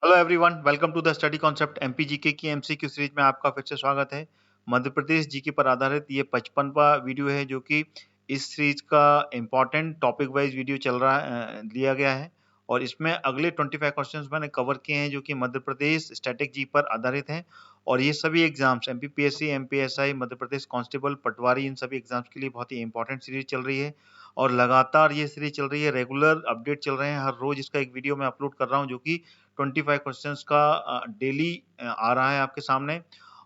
Hello everyone, welcome to the study concept MPGK की MCQ series में आपका फिर से स्वागत है। मध्य प्रदेश जीके पर आधारित ये 55वां वीडियो है जो कि इस सीरीज का इम्पोर्टेंट टॉपिक वाइज वीडियो चल रहा है, लिया गया है और इसमें अगले 25 क्वेश्चंस मैंने कवर किए हैं जो कि मध्य प्रदेश स्टैटिक जी पर आधारित हैं और ये सभी exams MPPSC, MPSI, Madhya Pradesh constable, पटवारी, इन सभी एग्जाम्स के लिए बहुत ही इंपॉर्टेंट सीरीज चल रही है और लगातार ये सीरीज चल रही है। रेगुलर अपडेट चल रहे हैं, हर रोज इसका एक वीडियो मैं अपलोड कर रहा हूँ जो कि 25 क्वेश्चंस का डेली आ रहा है आपके सामने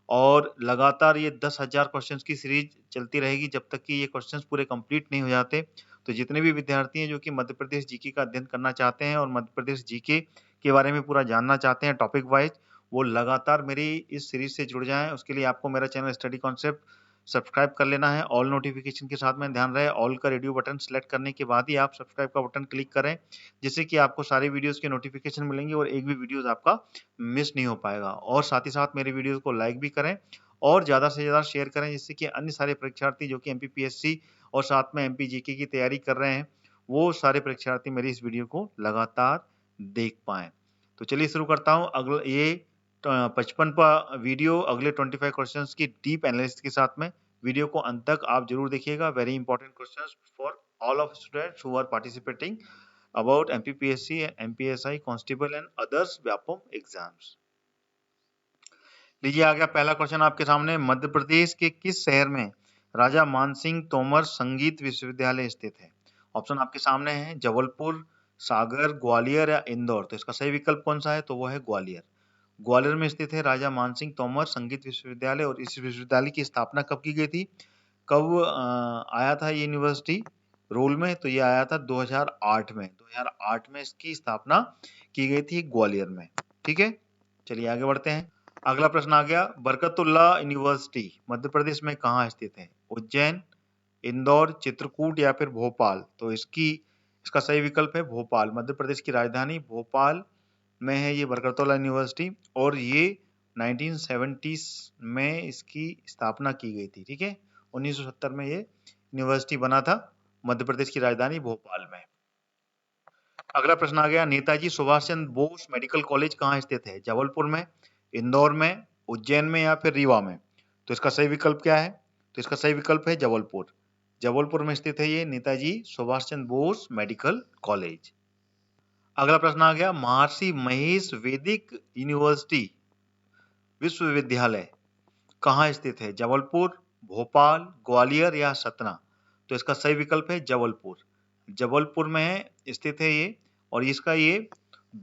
और लगातार ये 10,000 क्वेश्चंस की सीरीज चलती रहेगी जब तक कि ये क्वेश्चंस पूरे कंप्लीट नहीं हो जाते। तो जितने भी विद्यार्थी हैं जो कि मध्य प्रदेश जीके का अध्ययन करना चाहते हैं और मध्य प्रदेश जीके के बारे में पूरा जानना चाहते हैं टॉपिक वाइज, वो लगातार मेरी इस सीरीज से जुड़ जाएं। उसके लिए आपको मेरा चैनल स्टडी कॉन्सेप्ट सब्सक्राइब कर लेना है ऑल नोटिफिकेशन के साथ में। ध्यान रहे ऑल का रेडियो बटन सेलेक्ट करने के बाद ही आप सब्सक्राइब का बटन क्लिक करें जिससे कि आपको सारी वीडियोस के नोटिफिकेशन मिलेंगे और एक भी वीडियोस आपका मिस नहीं हो पाएगा। और साथ ही साथ मेरे वीडियोस को लाइक भी करें और ज़्यादा से ज़्यादा शेयर करें जिससे कि अन्य सारे परीक्षार्थी जो कि एमपीपीएससी और साथ में एमपीजीके की तैयारी कर रहे हैं वो सारे परीक्षार्थी मेरी इस वीडियो को लगातार देख पाएं। तो चलिए शुरू करता हूँ। अगला ये 55वां वीडियो अगले 25 क्वेश्चंस की डीप एनालिसिस के साथ में। वीडियो को अंत तक आप जरूर देखिएगा। Very important questions for all of students who are participating about MPPSC, MPSI, constable and others Vyapam exams. लीजिए आ गया पहला क्वेश्चन आपके सामने। मध्य प्रदेश के किस शहर में राजा मानसिंह तोमर संगीत विश्वविद्यालय स्थित है? ऑप्शन आपके सामने है, जबलपुर, सागर, ग्वालियर या इंदौर। तो इसका सही विकल्प कौन सा है? तो वो है ग्वालियर। ग्वालियर में स्थित है राजा मानसिंह तोमर संगीत विश्वविद्यालय और इस विश्वविद्यालय की स्थापना कब की गई थी? कब आया था ये यूनिवर्सिटी रोल में? तो ये आया था 2008 में। 2008 में इसकी स्थापना की गई थी ग्वालियर में। ठीक है, चलिए आगे बढ़ते हैं। अगला प्रश्न आ गया, बरकतुल्लाह यूनिवर्सिटी मध्य प्रदेश में कहाँ स्थित है? उज्जैन, इंदौर, चित्रकूट या फिर भोपाल। तो इसका सही विकल्प है भोपाल। मध्य प्रदेश की राजधानी भोपाल में है ये बरकतुल्लाह यूनिवर्सिटी और ये 1970s में इसकी स्थापना की गई थी। ठीक है, 1970 में ये यूनिवर्सिटी बना था मध्य प्रदेश की राजधानी भोपाल में। अगला प्रश्न आ गया, नेताजी सुभाष चंद्र बोस मेडिकल कॉलेज कहाँ स्थित है? जबलपुर में, इंदौर में, उज्जैन में या फिर रीवा में। तो इसका सही विकल्प क्या है? तो इसका सही विकल्प है जबलपुर। जबलपुर में स्थित है ये नेताजी सुभाष चंद्र बोस मेडिकल कॉलेज। अगला प्रश्न आ गया, महर्षि महेश वैदिक यूनिवर्सिटी विश्वविद्यालय कहाँ स्थित है? जबलपुर, भोपाल, ग्वालियर या सतना। तो इसका सही विकल्प है जबलपुर। जबलपुर में स्थित है ये और इसका ये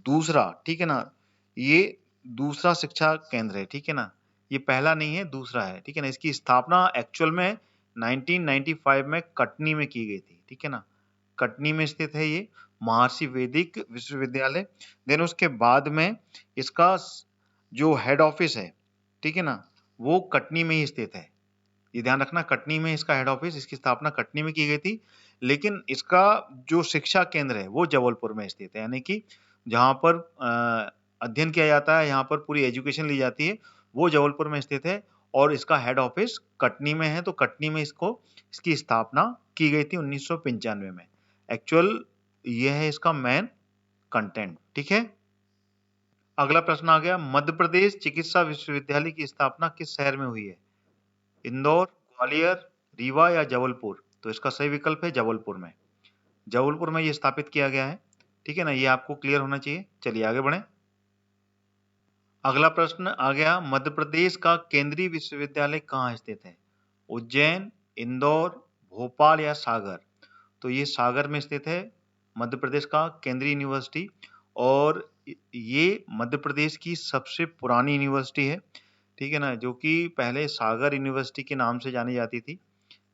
दूसरा, ठीक है ना, ये दूसरा शिक्षा केंद्र है। ठीक है ना, ये पहला नहीं है, दूसरा है। ठीक है ना, इसकी स्थापना एक्चुअल में 1995 में कटनी में की गई थी। ठीक है ना, कटनी में स्थित है ये महर्षि वैदिक विश्वविद्यालय। देन उसके बाद में इसका जो हेड ऑफिस है, ठीक है ना, वो कटनी में ही स्थित है। ये ध्यान रखना, कटनी में इसका हेड ऑफिस, इसकी स्थापना कटनी में की गई थी, लेकिन इसका जो शिक्षा केंद्र है वो जबलपुर में स्थित है। यानी कि जहाँ पर अध्ययन किया जाता है, यहाँ पर पूरी एजुकेशन ली जाती है, वो जबलपुर में स्थित है और इसका हेड ऑफिस कटनी में है। तो कटनी में इसकी स्थापना की गई थी 1995 में। एक्चुअल ये है इसका मेन कंटेंट। ठीक है, अगला प्रश्न आ गया, मध्य प्रदेश चिकित्सा विश्वविद्यालय की स्थापना किस शहर में हुई है? इंदौर, ग्वालियर, रीवा या जबलपुर। तो इसका सही विकल्प है जबलपुर में। जबलपुर में ये स्थापित किया गया है। ठीक है ना, ये आपको क्लियर होना चाहिए। चलिए आगे बढ़ें। अगला प्रश्न आ गया, मध्य प्रदेश का केंद्रीय विश्वविद्यालय कहाँ स्थित है? उज्जैन, इंदौर, भोपाल या सागर। तो ये सागर में स्थित है मध्य प्रदेश का केंद्रीय यूनिवर्सिटी और ये मध्य प्रदेश की सबसे पुरानी यूनिवर्सिटी है। ठीक है ना, जो कि पहले सागर यूनिवर्सिटी के नाम से जानी जाती थी,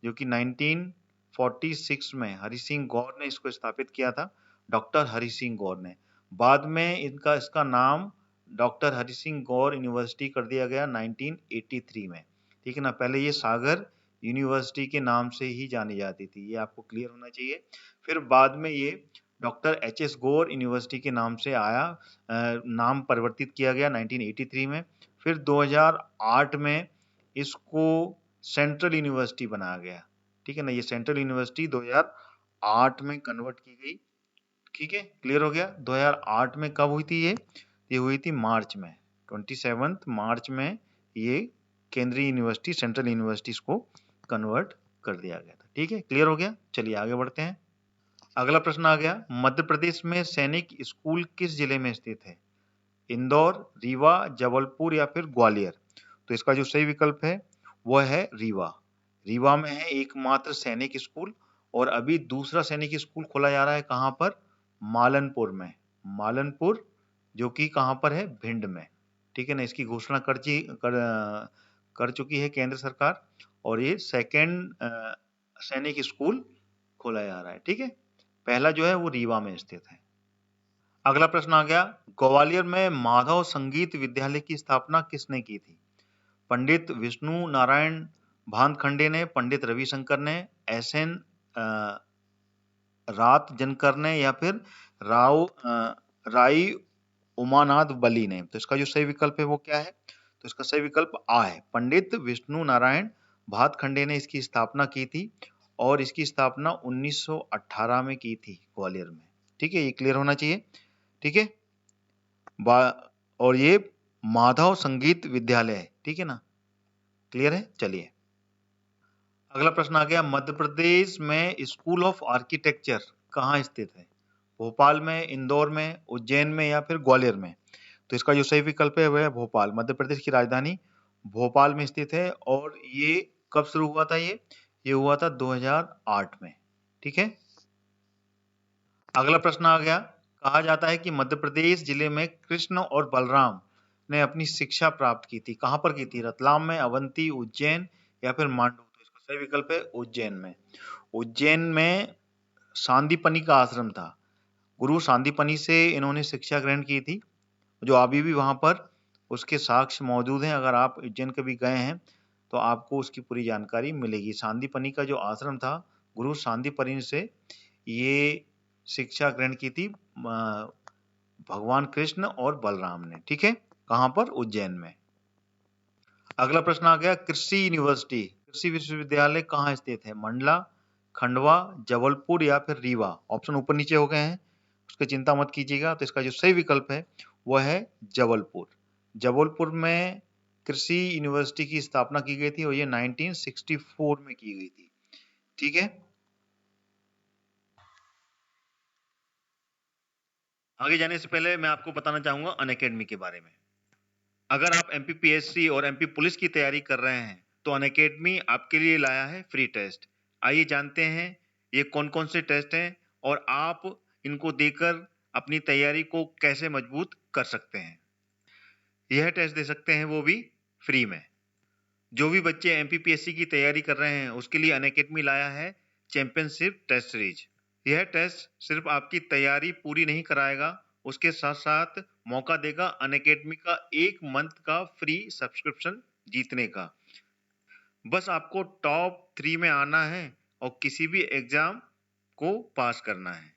जो कि 1946 में हरि सिंह गौर ने इसको स्थापित किया था, डॉक्टर हरि सिंह गौर ने। बाद में इसका नाम डॉक्टर हरि सिंह गौर यूनिवर्सिटी कर दिया गया 1983 में। ठीक है ना, पहले ये सागर यूनिवर्सिटी के नाम से ही जानी जाती थी, ये आपको क्लियर होना चाहिए। फिर बाद में ये डॉक्टर एच.एस. गौर यूनिवर्सिटी के नाम से आया, नाम परिवर्तित किया गया 1983 में। फिर 2008 में इसको सेंट्रल यूनिवर्सिटी बनाया गया। ठीक है ना, ये सेंट्रल यूनिवर्सिटी 2008 में कन्वर्ट की गई। ठीक है, क्लियर हो गया। 2008 में कब हुई थी ये? ये हुई थी मार्च में, 27 मार्च में ये केंद्रीय यूनिवर्सिटी, सेंट्रल यूनिवर्सिटीज को कन्वर्ट कर दिया गया था। ठीक है, क्लियर हो गया। चलिए आगे बढ़ते हैं। अगला प्रश्न आ गया, मध्य प्रदेश में सैनिक स्कूल किस जिले में स्थित है? इंदौर, रीवा, जबलपुर या फिर ग्वालियर? तो इसका जो सही विकल्प है वह है रीवा। रीवा में है एकमात्र सैनिक स्कूल, और अभी दूसरा सैनिक स्कूल खोला जा रहा है कहाँ पर? मालनपुर में। मालनपुर जो कि कहाँ पर है? भिंड में। ठीक है ना, इसकी घोषणा कर चुकी है केंद्र सरकार, और ये सेकेंड सैनिक स्कूल खोला जा रहा है। ठीक है, पहला जो है वो रीवा में स्थित है। अगला प्रश्न आ गया, ग्वालियर में माधव संगीत विद्यालय की स्थापना किसने की थी? पंडित विष्णु नारायण भानखंडे ने, पंडित रविशंकर ने, एसएन रात जनकर ने, या फिर राई उमानाथ बली ने? तो इसका जो सही विकल्प है वो क्या है? तो इसका सही विकल्प आ है, पंडित विष्णु नारायण भातखंडे ने इसकी स्थापना की थी, और इसकी स्थापना 1918 में की थी ग्वालियर में। ठीक है, ये क्लियर होना चाहिए। ठीक है, और ये माधव संगीत विद्यालय है। ठीक है ना, क्लियर है। चलिए अगला प्रश्न आ गया, मध्य प्रदेश में स्कूल ऑफ आर्किटेक्चर कहाँ स्थित है? भोपाल में, इंदौर में, उज्जैन में या फिर ग्वालियर में? तो इसका जो सही विकल्प है वह है भोपाल। मध्य प्रदेश की राजधानी भोपाल में स्थित है, और ये कब शुरू हुआ था? ये हुआ था 2008 में। ठीक है, अगला प्रश्न आ गया, कहा जाता है कि मध्य प्रदेश जिले में कृष्ण और बलराम ने अपनी शिक्षा प्राप्त की थी। कहाँ पर की थी? रतलाम में, अवंती, उज्जैन या फिर मांडू? तो इसका सही विकल्प है उज्जैन में। उज्जैन में सांदीपनी का आश्रम था, गुरु सांदीपनी से इन्होंने शिक्षा ग्रहण की थी, जो अभी भी वहां पर उसके साक्ष्य मौजूद हैं। अगर आप उज्जैन कभी गए हैं तो आपको उसकी पूरी जानकारी मिलेगी। सांदीपनी का जो आश्रम था, गुरु सांदीपनी से ये शिक्षा ग्रहण की थी भगवान कृष्ण और बलराम ने। ठीक है, कहां पर? उज्जैन में। अगला प्रश्न आ गया, कृषि यूनिवर्सिटी, कृषि विश्वविद्यालय कहाँ स्थित है? मंडला, खंडवा, जबलपुर या फिर रीवा? ऑप्शन ऊपर नीचे हो गए हैं, उसकी चिंता मत कीजिएगा। तो इसका जो सही विकल्प है वह है जबलपुर। जबलपुर में कृषि यूनिवर्सिटी की स्थापना की गई थी, और ये 1964 में की गई थी। ठीक है, आगे जाने से पहले मैं आपको बताना चाहूंगा अनअकैडमी के बारे में। अगर आप एमपीपीएससी और एमपी पुलिस की तैयारी कर रहे हैं तो अनअकैडमी आपके लिए लाया है फ्री टेस्ट। आइए जानते हैं ये कौन कौन से टेस्ट हैं, और आप इनको देकर अपनी तैयारी को कैसे मजबूत कर सकते हैं। यह टेस्ट दे सकते हैं वो भी फ्री में। जो भी बच्चे एमपीपीएससी की तैयारी कर रहे हैं उसके लिए अनअकैडमी लाया है चैंपियनशिप टेस्ट सीरीज। यह टेस्ट सिर्फ आपकी तैयारी पूरी नहीं कराएगा, उसके साथ साथ मौका देगा अनअकैडमी का 1 मंथ का फ्री सब्सक्रिप्शन जीतने का। बस आपको टॉप 3 में आना है और किसी भी एग्जाम को पास करना है।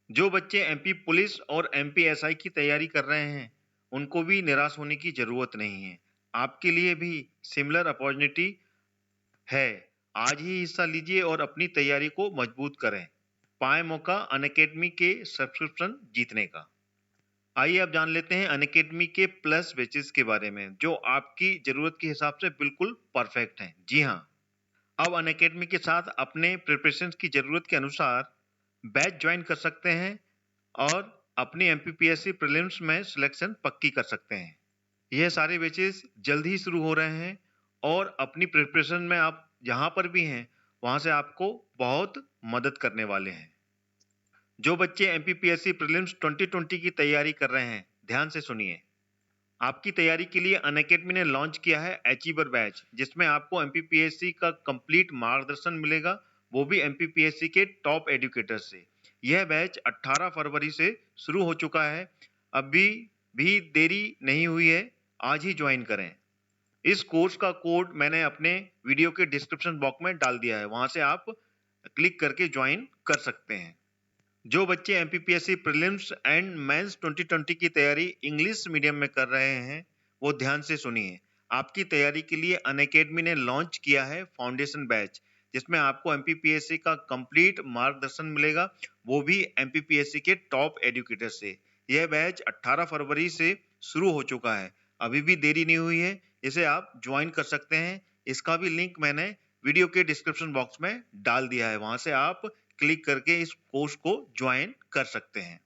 जो बच्चे एमपी पुलिस और एमपीएसआई की तैयारी कर रहे हैं उनको भी निराश होने की जरूरत नहीं है, आपके लिए भी सिमिलर अपॉर्चुनिटी है। आज ही हिस्सा लीजिए और अपनी तैयारी को मजबूत करें, पाएं मौका अनअकैडमी के सब्सक्रिप्शन जीतने का। आइए अब जान लेते हैं अनअकैडमी के प्लस बैचेस के बारे में, जो आपकी जरूरत के हिसाब से बिल्कुल परफेक्ट हैं। जी हाँ, अब अनअकैडमी के साथ अपने प्रिपरेशन की जरूरत के अनुसार बैच ज्वाइन कर सकते हैं और अपनी एमपीपीएससी प्रीलिम्स में सिलेक्शन पक्की कर सकते हैं। यह सारे बैचेस जल्द ही शुरू हो रहे हैं, और अपनी प्रिपरेशन में आप जहां पर भी हैं वहां से आपको बहुत मदद करने वाले हैं। जो बच्चे एमपीपीएससी प्रीलिम्स 2020 की तैयारी कर रहे हैं ध्यान से सुनिए। आपकी तैयारी के लिए अनअकैडमी ने लॉन्च किया है अचीवर बैच, जिसमें आपको एमपीपीएससी का कंप्लीट मार्गदर्शन मिलेगा, वो भी एमपीपीएससी के टॉप एजुकेटर से। यह बैच 18 फरवरी से शुरू हो चुका है, अभी भी देरी नहीं हुई है, आज ही ज्वाइन करें। इस कोर्स का कोड मैंने अपने वीडियो के डिस्क्रिप्शन बॉक्स में डाल दिया है, वहां से आप क्लिक करके ज्वाइन कर सकते हैं। जो बच्चे एमपीपीएससी प्रीलिम्स एंड मेंस 2020 की तैयारी इंग्लिश मीडियम में कर रहे हैं वो ध्यान से सुनिए। आपकी तैयारी के लिए अनअकैडमी ने लॉन्च किया है फाउंडेशन बैच, जिसमें आपको एमपीपीएससी का कंप्लीट मार्गदर्शन मिलेगा, वो भी एमपीपीएससी के टॉप एजुकेटर से। यह बैच 18 फरवरी से शुरू हो चुका है, अभी भी देरी नहीं हुई है, इसे आप ज्वाइन कर सकते हैं। इसका भी लिंक मैंने वीडियो के डिस्क्रिप्शन बॉक्स में डाल दिया है, वहां से आप क्लिक करके इस कोर्स को ज्वाइन कर सकते हैं।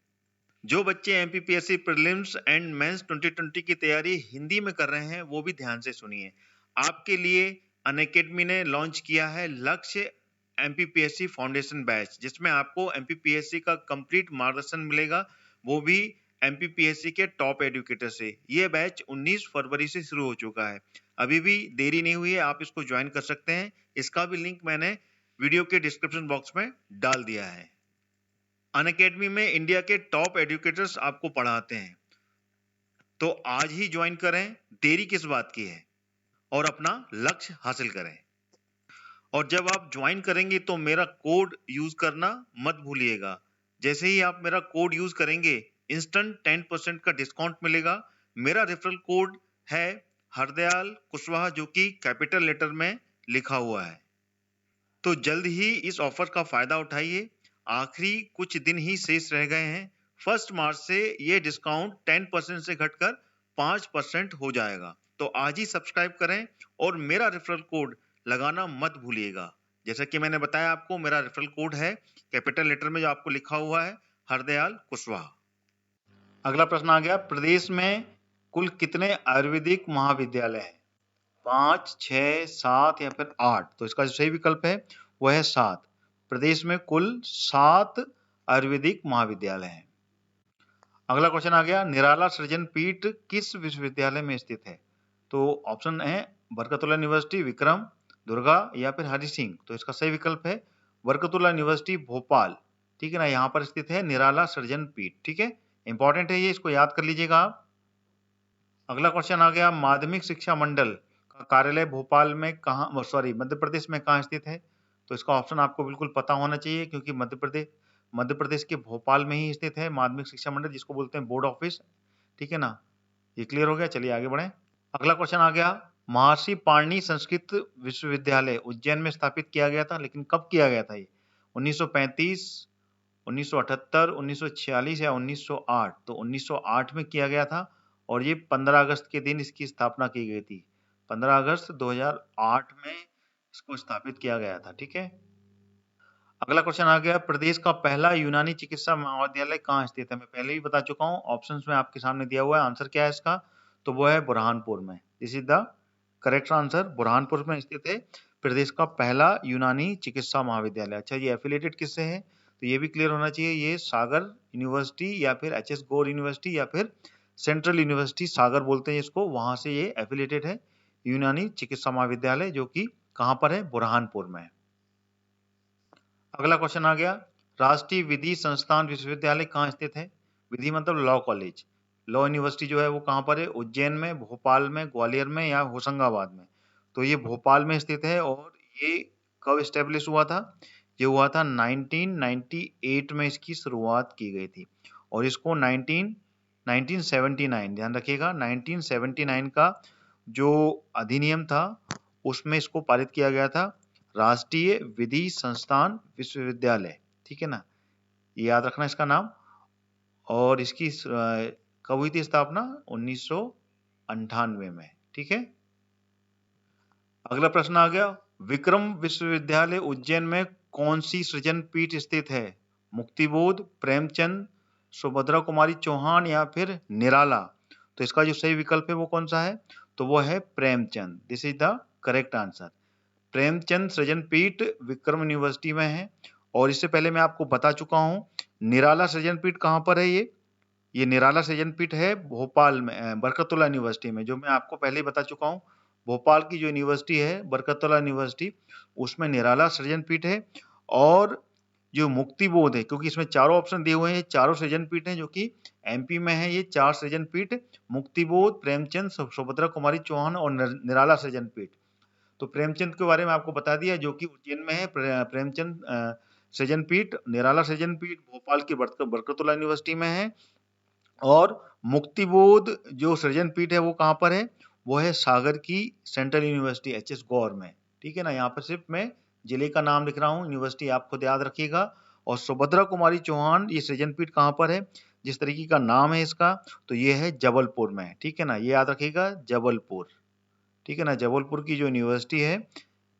जो बच्चे एमपीपीएससी प्रीलिम्स एंड मेंस 2020 की तैयारी हिंदी में कर रहे हैं वो भी ध्यान से सुनिए। आपके लिए अनअकैडमी ने लॉन्च किया है लक्ष्य एमपीपीएससी फाउंडेशन बैच, जिसमें आपको एमपीपीएससी का कंप्लीट मार्गदर्शन मिलेगा, वो भी एमपीपीएससी के टॉप एजुकेटर से। ये बैच 19 फरवरी से शुरू हो चुका है, अभी भी देरी नहीं हुई है, आप इसको ज्वाइन कर सकते हैं। इसका भी लिंक मैंने वीडियो के डिस्क्रिप्शन बॉक्स में डाल दिया है। अनअकैडमी में इंडिया के टॉप एजुकेटर्स आपको पढ़ाते हैं, तो आज ही ज्वाइन करें, देरी किस बात की है, और अपना लक्ष्य हासिल करें। और जब आप ज्वाइन करेंगे तो मेरा कोड यूज करना मत भूलिएगा। जैसे ही आप मेरा कोड यूज करेंगे इंस्टेंट 10% का डिस्काउंट मिलेगा। मेरा रेफरल कोड है हरदयाल कुशवाहा, जो कि कैपिटल लेटर में लिखा हुआ है। तो जल्द ही इस ऑफर का फायदा उठाइए, आखिरी कुछ दिन ही शेष रह गए हैं। 1 मार्च से ये डिस्काउंट 10% से घटकर 5% हो जाएगा। तो आज ही सब्सक्राइब करें और मेरा रेफरल कोड लगाना मत भूलिएगा। जैसा कि मैंने बताया आपको, मेरा रेफरल कोड है कैपिटल लेटर में जो आपको लिखा हुआ है, हरदयाल कुशवाहा। अगला प्रश्न आ गया, प्रदेश में कुल कितने आयुर्वेदिक महाविद्यालय हैं? 5, 6, 7 या फिर 8? तो इसका जो सही विकल्प है वह है 7। प्रदेश में कुल 7 आयुर्वेदिक महाविद्यालय हैं। अगला क्वेश्चन आ गया, निराला सृजन पीठ किस विश्वविद्यालय में स्थित है? तो ऑप्शन है बरकतुल्ला यूनिवर्सिटी, विक्रम, दुर्गा या फिर हरि सिंह। तो इसका सही विकल्प है बरकतुल्ला यूनिवर्सिटी भोपाल, ठीक है ना, यहाँ पर स्थित है निराला सृजन पीठ। ठीक है, इंपॉर्टेंट है ये, इसको याद कर लीजिएगा आप। अगला क्वेश्चन आ गया, माध्यमिक शिक्षा मंडल का कार्यालय भोपाल में कहाँ, मध्य प्रदेश में कहाँ स्थित है? तो इसका ऑप्शन आपको बिल्कुल पता होना चाहिए, क्योंकि मध्य प्रदेश के भोपाल में ही स्थित है माध्यमिक शिक्षा मंडल, जिसको बोलते हैं बोर्ड ऑफिस। ठीक है ना, ये क्लियर हो गया। चलिए आगे बढ़े। अगला क्वेश्चन आ गया, महर्षि पाणिनि संस्कृत विश्वविद्यालय उज्जैन में स्थापित किया गया था, लेकिन कब किया गया था ये? 1935, 1978, 1946 या 1908? तो 1908 में किया गया था, और ये 15 अगस्त के दिन इसकी स्थापना की गई थी। 15 अगस्त 2008 में इसको स्थापित किया गया था। ठीक है, अगला क्वेश्चन आ गया, प्रदेश का पहला यूनानी चिकित्सा महाविद्यालय कहाँ स्थित है? मैं पहले ही बता चुका हूँ, ऑप्शंस में आपके सामने दिया हुआ है। आंसर क्या है इसका? तो वो है बुरहानपुर में। This is the correct answer, Burhanpur में स्थित है प्रदेश का पहला यूनानी चिकित्सा महाविद्यालय। अच्छा, ये एफिलिएटेड किससे है? तो ये भी क्लियर होना चाहिए, ये सागर यूनिवर्सिटी या फिर एच एस गौर यूनिवर्सिटी या फिर सेंट्रल यूनिवर्सिटी सागर बोलते हैं इसको, वहां से ये एफिलिएटेड है यूनानी चिकित्सा महाविद्यालय, जो कि कहाँ पर है? बुरहानपुर में। अगला क्वेश्चन आ गया, राष्ट्रीय विधि संस्थान विश्वविद्यालय कहाँ स्थित है? विधि मतलब लॉ कॉलेज, लॉ यूनिवर्सिटी जो है वो कहाँ पर है? उज्जैन में, भोपाल में, ग्वालियर में या होशंगाबाद में? तो ये भोपाल में स्थित है, और ये कब स्टेब्लिश हुआ था? ये हुआ था 1998 में इसकी शुरुआत की गई थी, और इसको 1979, ध्यान रखिएगा, 1979 का जो अधिनियम था उसमें इसको पारित किया गया था, राष्ट्रीय विधि संस्थान विश्वविद्यालय। ठीक है ना, ये याद रखना इसका नाम। और इसकी कब हुई थी स्थापना? 1998 में। ठीक है, अगला प्रश्न आ गया, विक्रम विश्वविद्यालय उज्जैन में कौन सी सृजन पीठ स्थित है? मुक्तिबोध, प्रेमचंद, सुभद्रा कुमारी चौहान या फिर निराला? तो इसका जो सही विकल्प है वो कौन सा है? तो वो है Premchand. This is the correct answer. Premchand सृजन पीठ विक्रम यूनिवर्सिटी में है, और इससे पहले मैं आपको बता चुका हूं निराला सृजन पीठ कहां पर है। ये निराला सृजन पीठ है भोपाल में, बरकतुल्ला यूनिवर्सिटी में, जो मैं आपको पहले ही बता चुका हूं। भोपाल की जो यूनिवर्सिटी है बरकतुल्ला यूनिवर्सिटी, उसमें निराला सृजन पीठ है। और जो मुक्तिबोध है, क्योंकि इसमें चारों ऑप्शन दिए हुए हैं, चारों सृजन पीठ हैं जो कि एमपी में है, ये 4 सृजन पीठ, मुक्तिबोध, प्रेमचंद, सुभद्रा कुमारी चौहान और निराला सृजन पीठ। तो प्रेमचंद के बारे में आपको बता दिया, जो कि उज्जैन में है प्रेमचंद सृजन पीठ। निराला सृजन पीठ भोपाल की बरकतुल्ला यूनिवर्सिटी में है, और मुक्तिबोध जो सृजन पीठ है वो कहाँ पर है? वो है सागर की सेंट्रल यूनिवर्सिटी एच एस गौर में। ठीक है ना, यहाँ पर सिर्फ मैं जिले का नाम लिख रहा हूँ, यूनिवर्सिटी आप खुद याद रखिएगा। और सुभद्रा कुमारी चौहान ये सृजन पीठ कहाँ पर है? जिस तरीके का नाम है इसका, तो ये है जबलपुर में, ठीक है ना, ये याद रखिएगा जबलपुर, ठीक है ना। जबलपुर की जो यूनिवर्सिटी है,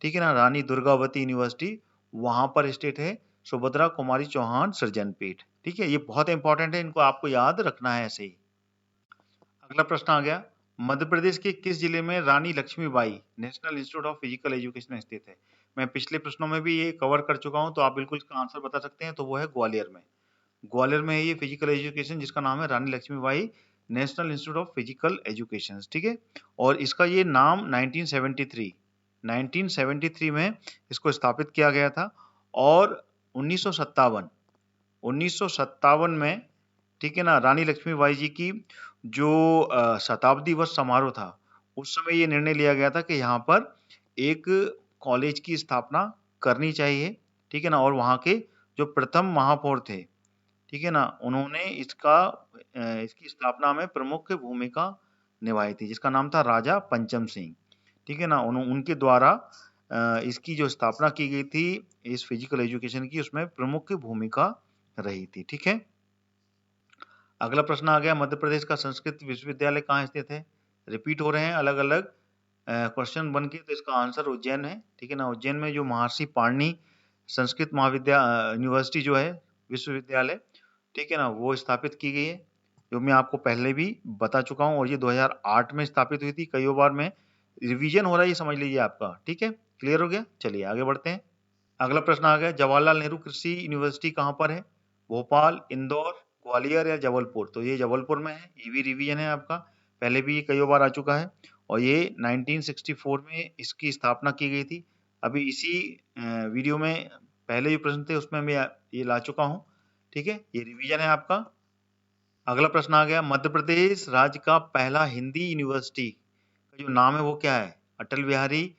ठीक है ना, रानी दुर्गावती यूनिवर्सिटी, वहां पर स्थित है सुभद्रा कुमारी चौहान सृजनपीठ, ठीक है। ये बहुत इंपॉर्टेंट है, इनको आपको याद रखना है ऐसे ही। अगला प्रश्न आ गया, मध्य प्रदेश के किस जिले में Rani Lakshmibai national institute of physical education स्थित है? मैं पिछले प्रश्नों में भी ये कवर कर चुका हूं, तो आप बिल्कुल इसका आंसर बता सकते हैं, तो वो है ग्वालियर में। ग्वालियर में है ये फिजिकल एजुकेशन, जिसका नाम है Rani Lakshmibai national institute of physical education, ठीक है। और इसका ये नाम 1973 में इसको स्थापित किया गया था, और 1957 में, ठीक है ना, रानी लक्ष्मीबाई जी की जो शताब्दी वर्ष समारोह था, उस समय ये निर्णय लिया गया था कि यहाँ पर एक कॉलेज की स्थापना करनी चाहिए, ठीक है ना। और वहाँ के जो प्रथम महापौर थे, ठीक है ना, उन्होंने इसकी स्थापना में प्रमुख भूमिका निभाई थी, जिसका नाम था राजा पंचम सिंह, ठीक है ना। उनके द्वारा इसकी जो स्थापना की गई थी इस फिजिकल एजुकेशन की, उसमें प्रमुख भूमिका रही थी, ठीक है। अगला प्रश्न आ गया, मध्य प्रदेश का संस्कृत विश्वविद्यालय कहाँ स्थित है? रिपीट हो रहे हैं अलग अलग क्वेश्चन बन के, तो इसका आंसर उज्जैन है, ठीक है ना। उज्जैन में जो महर्षि पाणिनि संस्कृत यूनिवर्सिटी जो है, विश्वविद्यालय, ठीक है ना, वो स्थापित की गई है, जो मैं आपको पहले भी बता चुका हूँ, और ये 2008 में स्थापित हुई थी। कई बार में रिवीजन हो रहा है, ये समझ लीजिए आपका, ठीक है। क्लियर हो गया, चलिए आगे बढ़ते हैं। अगला प्रश्न आ गया, जवाहरलाल नेहरू कृषि यूनिवर्सिटी कहाँ पर है? भोपाल, इंदौर, ग्वालियर या जबलपुर? तो ये जबलपुर में है, ये भी रिवीजन है आपका, पहले भी ये कई बार आ चुका है, और ये 1964 में इसकी स्थापना की गई थी। अभी इसी वीडियो में पहले जो प्रश्न थे उसमें मैं ये ला चुका हूँ, ठीक है, ये रिवीजन है आपका। अगला प्रश्न आ गया, मध्य प्रदेश राज्य का पहला हिंदी यूनिवर्सिटी का जो नाम है वो क्या है? अटल बिहारी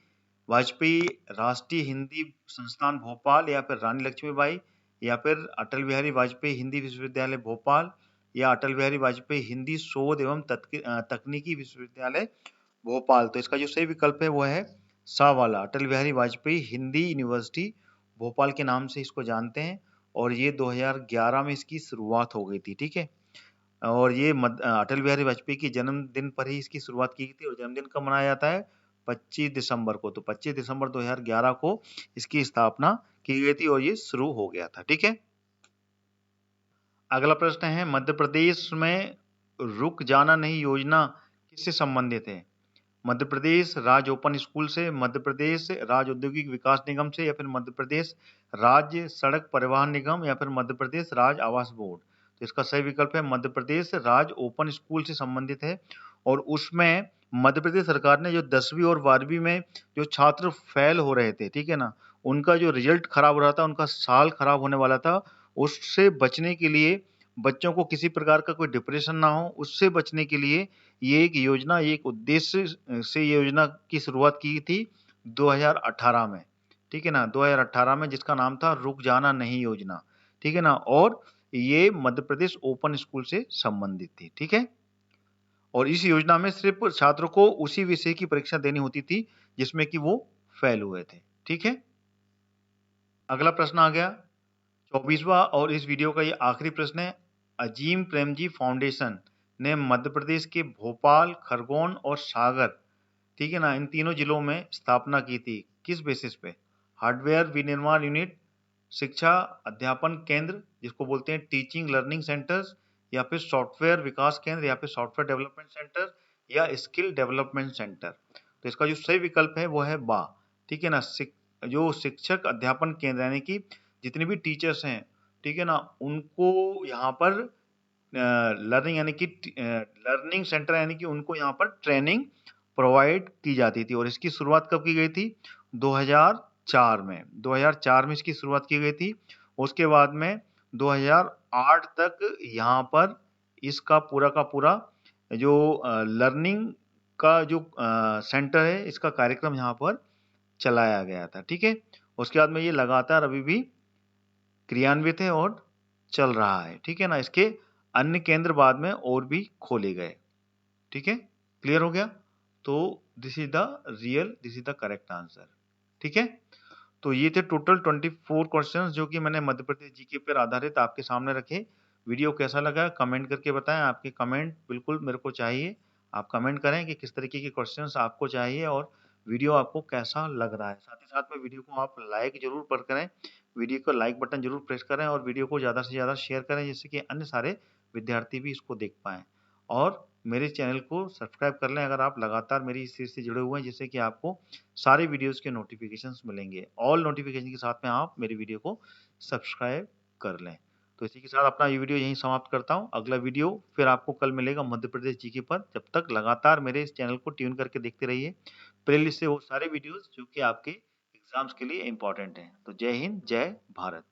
वाजपेयी राष्ट्रीय हिंदी संस्थान भोपाल, या फिर रानी लक्ष्मीबाई, या फिर अटल बिहारी वाजपेयी हिंदी विश्वविद्यालय भोपाल, या अटल बिहारी वाजपेयी हिंदी शोध एवं तकनीकी विश्वविद्यालय भोपाल? तो इसका जो सही विकल्प है वो है सा वाला, अटल बिहारी वाजपेयी हिंदी यूनिवर्सिटी भोपाल के नाम से इसको जानते हैं, और ये 2011 में इसकी शुरुआत हो गई थी, ठीक है। और ये अटल बिहारी वाजपेयी की जन्मदिन पर ही इसकी शुरुआत की गई थी, और जन्मदिन कब मनाया जाता है? 25 दिसंबर को। तो 25 दिसंबर 2011 को इसकी स्थापना की गई थी, और ये शुरू हो गया था, ठीक है। अगला प्रश्न है, मध्य प्रदेश में रुक जाना नहीं योजना किससे संबंधित है? मध्य प्रदेश राज्य ओपन स्कूल से, मध्य प्रदेश राज्य औद्योगिक विकास निगम से, या फिर मध्य प्रदेश राज्य सड़क परिवहन निगम, या फिर मध्य प्रदेश राज्य आवास बोर्ड? तो इसका सही विकल्प है मध्य प्रदेश राज्य ओपन स्कूल से संबंधित है। और उसमें मध्य प्रदेश सरकार ने जो 10वीं और 12वीं में जो छात्र फेल हो रहे थे, ठीक है ना, उनका जो रिजल्ट खराब हो रहा था, उनका साल खराब होने वाला था, उससे बचने के लिए, बच्चों को किसी प्रकार का कोई डिप्रेशन ना हो, उससे बचने के लिए ये एक योजना, ये एक उद्देश्य से ये योजना की शुरुआत की थी 2018 में, ठीक है ना, 2018 में, जिसका नाम था रुक जाना नहीं योजना, ठीक है ना। और ये मध्य प्रदेश ओपन स्कूल से संबंधित थी, ठीक है। और इस योजना में सिर्फ छात्रों को उसी विषय की परीक्षा देनी होती थी जिसमें कि वो फेल हुए थे, ठीक है। अगला प्रश्न आ गया, 24वां और इस वीडियो का ये आखिरी प्रश्न है, अजीम प्रेमजी फाउंडेशन ने मध्य प्रदेश के भोपाल, खरगोन और सागर, ठीक है ना, इन तीनों जिलों में स्थापना की थी, किस बेसिस पे? हार्डवेयर विनिर्माण यूनिट, शिक्षा अध्यापन केंद्र जिसको बोलते हैं टीचिंग लर्निंग सेंटर्स, या फिर सॉफ्टवेयर विकास केंद्र, या फिर सॉफ्टवेयर डेवलपमेंट सेंटर, या स्किल डेवलपमेंट सेंटर? तो इसका जो सही विकल्प है वो है बा, ठीक है ना। जो शिक्षक अध्यापन केंद्र यानी कि जितने भी टीचर्स हैं, ठीक है ना, उनको यहाँ पर लर्निंग यानी कि लर्निंग सेंटर यानी कि उनको यहाँ पर ट्रेनिंग प्रोवाइड की जाती थी। और इसकी शुरुआत कब की गई थी? 2004 में, 2004 में इसकी शुरुआत की गई थी। उसके बाद में 2008 तक यहाँ पर इसका पूरा का पूरा जो लर्निंग का जो सेंटर है, इसका कार्यक्रम यहाँ पर चलाया गया था, ठीक है। उसके बाद में ये लगातार अभी भी क्रियान्वित है और चल रहा है, ठीक है ना। इसके अन्य केंद्र बाद में और भी खोले गए, ठीक है। क्लियर हो गया? तो this is the correct answer, ठीक है। तो ये थे टोटल 24 क्वेश्चंस जो कि मैंने मध्य प्रदेश जीके पर आधारित आपके सामने रखे। वीडियो कैसा लगा कमेंट करके बताएं, आपके कमेंट बिल्कुल मेरे को चाहिए। आप कमेंट करें कि किस तरीके के क्वेश्चंस आपको चाहिए और वीडियो आपको कैसा लग रहा है। साथ ही साथ में वीडियो को आप लाइक जरूर पर करें, वीडियो को लाइक बटन जरूर प्रेस करें और वीडियो को ज़्यादा से ज़्यादा शेयर करें, जिससे कि अन्य सारे विद्यार्थी भी इसको देख पाएँ। और मेरे चैनल को सब्सक्राइब कर लें अगर आप लगातार मेरी इस सीरीज से जुड़े हुए हैं, जिससे कि आपको सारे वीडियोज़ के नोटिफिकेशंस मिलेंगे। ऑल नोटिफिकेशन के साथ में आप मेरी वीडियो को सब्सक्राइब कर लें। तो इसी के साथ अपना ये वीडियो यहीं समाप्त करता हूँ। अगला वीडियो फिर आपको कल मिलेगा मध्य प्रदेश जीके पर। जब तक लगातार मेरे इस चैनल को ट्यून करके देखते रहिए, प्लेलिस्ट से वो सारे वीडियोज़ जो कि आपके एग्ज़ाम्स के लिए इम्पोर्टेंट हैं। तो जय हिंद, जय भारत।